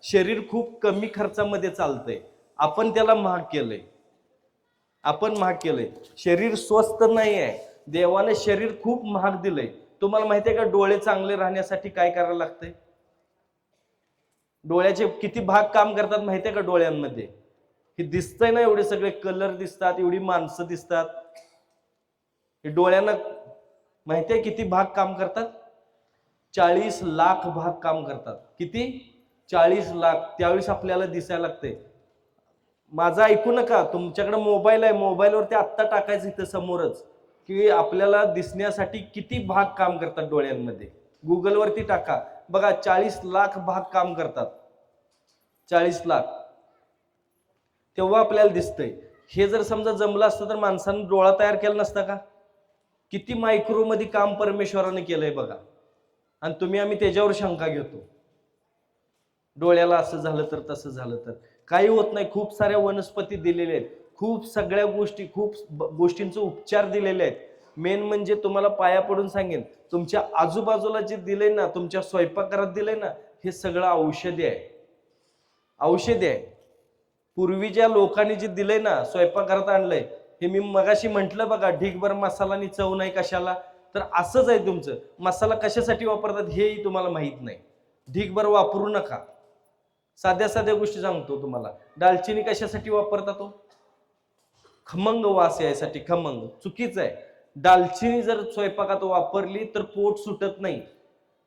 शरीर खूप कमी खर्चामध्ये चालतंय, आपण त्याला महाग केलंय. आपण महाग केलंय. शरीर स्वस्त नाही आहे, देवाने शरीर खूप महाग दिलंय. तुम्हाला माहितीये का डोळे चांगले राहण्यासाठी काय करायला लागतंय? डोळ्याचे किती भाग काम करतात माहितीये का डोळ्यांमध्ये? हे दिसतंय ना, एवढे सगळे कलर दिसतात, एवढी माणसं दिसतात. हे डोळ्यांना माहितीये किती भाग काम करतात? 40 लाख भाग काम करतात. किती? 40 लाख. त्यावेळेस आपल्याला दिसायला लागते. माझं ऐकू नका, तुमच्याकडे मोबाईल आहे, मोबाईलवरती आत्ता टाकायचं इथं समोरच की आपल्याला दिसण्यासाठी किती भाग काम करतात डोळ्यांमध्ये. गुगलवरती टाका बघा, 40 लाख भाग काम करतात. 40 लाख. तेव्हा आपल्याला दिसतंय. हे जर समजा जमलं असतं तर माणसानं डोळा तयार केला नसता का? किती मायक्रो मध्ये काम परमेश्वराने केलंय बघा. आणि तुम्ही आम्ही त्याच्यावर शंका घेतो, डोळ्याला असं झालं तर तसं झालं तर. काही होत नाही. खूप साऱ्या वनस्पती दिलेल्या आहेत, खूप सगळ्या गोष्टी, खूप गोष्टींचे उपचार दिलेले आहेत. मेन म्हणजे तुम्हाला पाया पडून सांगेन, तुमच्या आजूबाजूला जे दिलंय ना, तुमच्या स्वयंपाकघरात दिलंय ना, हे सगळं औषधी आहे. औषधी आहे. पूर्वीच्या लोकांनी जे दिलंय ना, स्वयंपाकघरात आणलंय, हे मी मगाशी म्हटलं बघा, ढीगभर मसाला आणि चव नाही कशाला. तर असंच आहे तुमचं. मसाला कशासाठी वापरतात हेही तुम्हाला माहित नाही. ढीगभर वापरू नका. साध्या साध्या गोष्टी सांगतो तुम्हाला. दालचिनी कशासाठी वापरतात तो? खमंग वास यायसाठी. खमंग. चुकीचं आहे. दालचिनी जर स्वयंपाकात वापरली तर पोट सुटत नाही.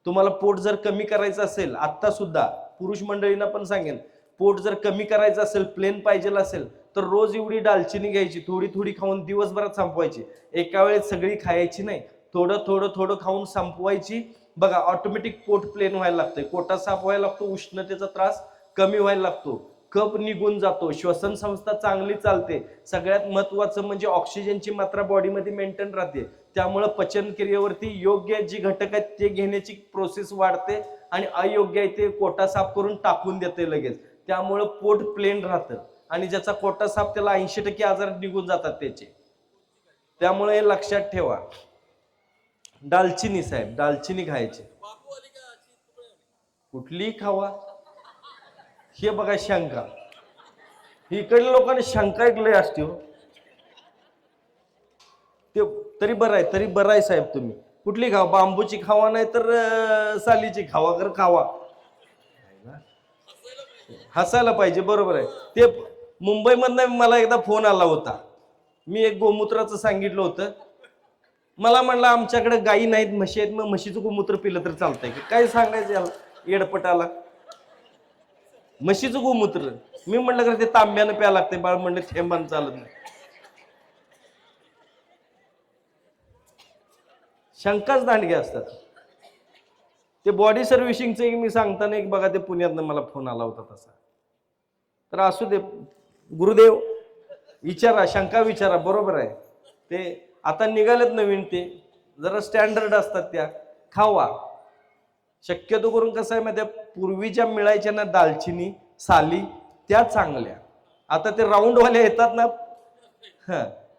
तुम्हाला पोट जर कमी करायचं असेल, आता सुद्धा पुरुष मंडळींना पण सांगेन, पोट जर कमी करायचं असेल, प्लेन पाहिजे असेल, तर रोज एवढी दालचिनी घ्यायची, थोडी थोडी खाऊन दिवसभरात संपवायची. एका वेळेस सगळी खायची नाही, थोडं थोडं थोडं खाऊन संपवायची. बघा, ऑटोमॅटिक पोट प्लेन व्हायला लागतंय, कोटा साफ व्हायला लागतो, उष्णतेचा त्रास कमी व्हायला लागतो, कफ निघून जातो, श्वसन संस्था चांगली चालते. सगळ्यात महत्वाचं म्हणजे ऑक्सिजनची मात्रा बॉडीमध्ये मेंटेन राहते. त्यामुळे पचन क्रियेवरती योग्य जी घटक आहेत ते घेण्याची प्रोसेस वाढते आणि अयोग्य आहे ते कोटा साफ करून टाकून देते लगेच. त्यामुळे पोट प्लेन राहतं आणि ज्याचा कोटा साफ त्याला 80% आजार निघून जातात त्याचे. त्यामुळे हे लक्षात ठेवा. दालचिनी साहेब, दालचिनी खायची. कुठली खावा, हे बघा शंका. इकडल्या लोकांनी शंका ऐकलंय असते हो. ते तरी बरं आहे, तरी बरं आहे साहेब. तुम्ही कुठली खावा, बांबूची खावा नाही तर सालीची खावा, कर खावा. हसायला पाहिजे, बरोबर आहे. ते मुंबईमधनं मला एकदा फोन आला होता. मी एक गोमूत्राचं सांगितलं होतं. मला म्हणलं आमच्याकडे गायी नाहीत, म्हशी आहेत, मग म्हशीचं गोमूत्र पिलं तर चालतंय की काय सांगायचं याला येडपटाला. म्हशीचं गोमूत्र. मी म्हणलं का ते तांब्यानं प्यायला लागते बाळ, म्हणलं थेंबानं चालत नाही. शंकाच दांडगे असतात. ते बॉडी सर्व्हिसिंगचं एक मी सांगताना एक बघा, ते पुण्यातनं मला फोन आला होता तसा. तर असू दे, गुरुदेव विचारा, शंका विचारा, बरोबर आहे. ते आता निघालेत नवीन, ते जरा स्टँडर्ड असतात, त्या खावा. शक्यतो करून कसं आहे माहिती, पूर्वीच्या मिळायच्या ना दालचिनी साली, त्या चांगल्या. आता ते राऊंडवाले येतात ना,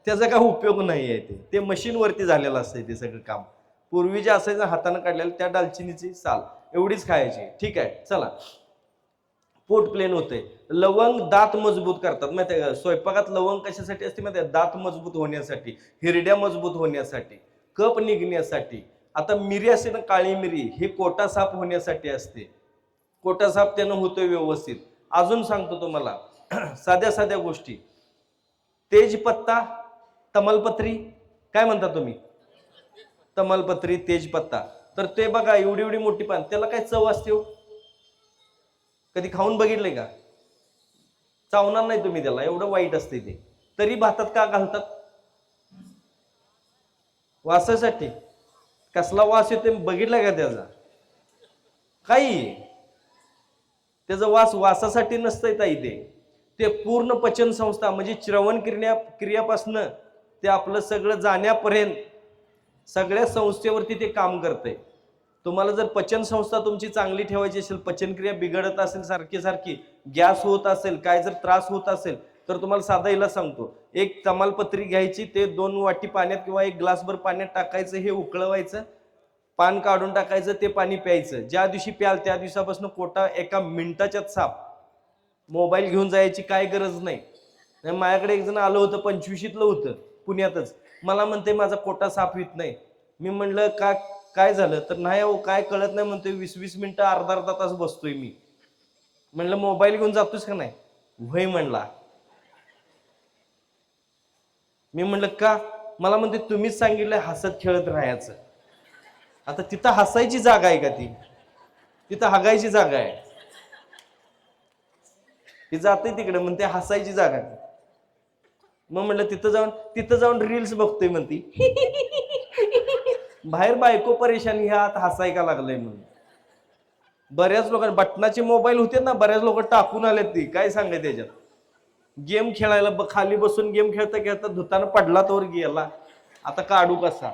त्याचा काय उपयोग नाही आहे. ते मशीनवरती झालेलं असतंय ते सगळं काम. पूर्वी जे असायचं हाताने काढलेलं, त्या दालचिनीची साल एवढीच खायची. ठीक आहे, चला. पोट प्लेन होते. लवंग दात मजबूत करतात माहिती आहे का? स्वयंपाकात लवंग कशासाठी असते माहिती आहे? दात मजबूत होण्यासाठी, हिरड्या मजबूत होण्यासाठी, कप निघण्यासाठी. आता मिरी असते ना, काळी मिरी, हे कोटा साफ होण्यासाठी असते. कोटा साफ त्यानं होतोय व्यवस्थित. अजून सांगतो तुम्हाला साध्या साध्या गोष्टी. तेजपत्ता, तमालपत्री, काय म्हणता तुम्ही? तमालपत्री, तेजपत्ता. तर ते बघा, एवढी एवढी मोठी पान, त्याला काय चव असते हो? कधी खाऊन बघितलंय का? चावणार नाही तुम्ही त्याला, एवढं वाईट असते ते. तरी भातात का घालतात? वासासाठी. कसला वास येतो बघितलाय का त्याचा? काही त्याचा वास वासासाठी नसतंय ताई. ते पूर्ण पचन संस्था म्हणजे श्रवण क्रियापासनं ते आपलं सगळं जाण्यापर्यंत सगळ्या संस्थेवरती ते काम करतंय. तुम्हाला जर पचन संस्था तुमची चांगली ठेवायची असेल, पचनक्रिया बिघडत असेल, सारखी सारखी गॅस होत असेल, काय जर त्रास होत असेल, तर तुम्हाला साधा इलाज सांगतो. एक तमालपत्री घ्यायची, ते 2 वाटी पाण्यात किंवा 1 ग्लासभर पाण्यात टाकायचं, हे उकळवायचं. पान काढून टाकायचं, ते पाणी प्यायचं. ज्या दिवशी प्याल त्या दिवसापासून कोटा एका मिनिटाच्यात साफ. मोबाईल घेऊन जायची काय गरज नाही. माझ्याकडे एक जण आलं होतं, 25शीतलं होतं, पुण्यातच. मला म्हणते माझा कोटा साफ होत नाही. मी म्हणलं का, काय झालं? तर नाही हो, काय कळत नाही म्हणतोय, 20-20 मिनिटं अर्धा तास बसतोय मी. म्हणलं मोबाईल घेऊन जातोस का नाही? वय म्हणला. मी म्हणलं का? मला म्हणते तुम्हीच सांगितलं हसत खेळत राहायचं. आता तिथं हसायची जागा आहे का ती? तिथं हगायची जागा आहे. ती जाते तिकडे म्हणते हसायची जागा आहे. मग म्हणलं तिथं जाऊन रील्स बघतोय म्हणती. बाहेर बायको परेशान, ह्या आत हसाय का लागलंय म्हणून. बऱ्याच लोकांना बटनाचे मोबाईल होते ना, बऱ्याच लोक टाकून आलेत. ती काय सांगाय त्याच्यात गेम खेळायला खाली बसून गेम खेळता खेळता धुताना पडला तोवर गेला. आता काढू कसा?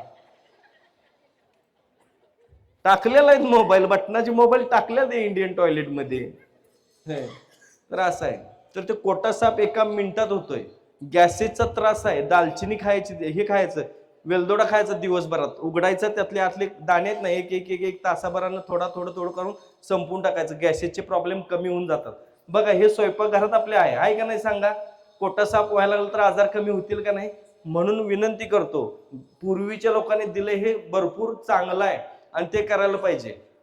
टाकलेला आहे मोबाईल, बटनाचे मोबाईल टाकलेले इंडियन टॉयलेट मध्ये. तर असं आहे. तर ते कोटा साफ एका मिनिटात होतोय. गॅसेसचा त्रास आहे, दालचिनी खायची, हे खायचं, वेलदोडा खायचा दिवसभरात, उघडायचा, त्यातले आतले दाणे आहेत ना, एक एक एक एक तासाभरानं थोडं करून संपून टाकायचं. गॅसेसचे प्रॉब्लेम कमी होऊन जातात. बघा, हे स्वयंपाकघरात आपले आहे का नाही सांगा? कोटा साफ व्हायला लागलं तर आजार कमी होतील का नाही? म्हणून विनंती करतो, पूर्वीच्या लोकांनी दिले हे भरपूर चांगलं आहे आणि ते करायला पाहिजे.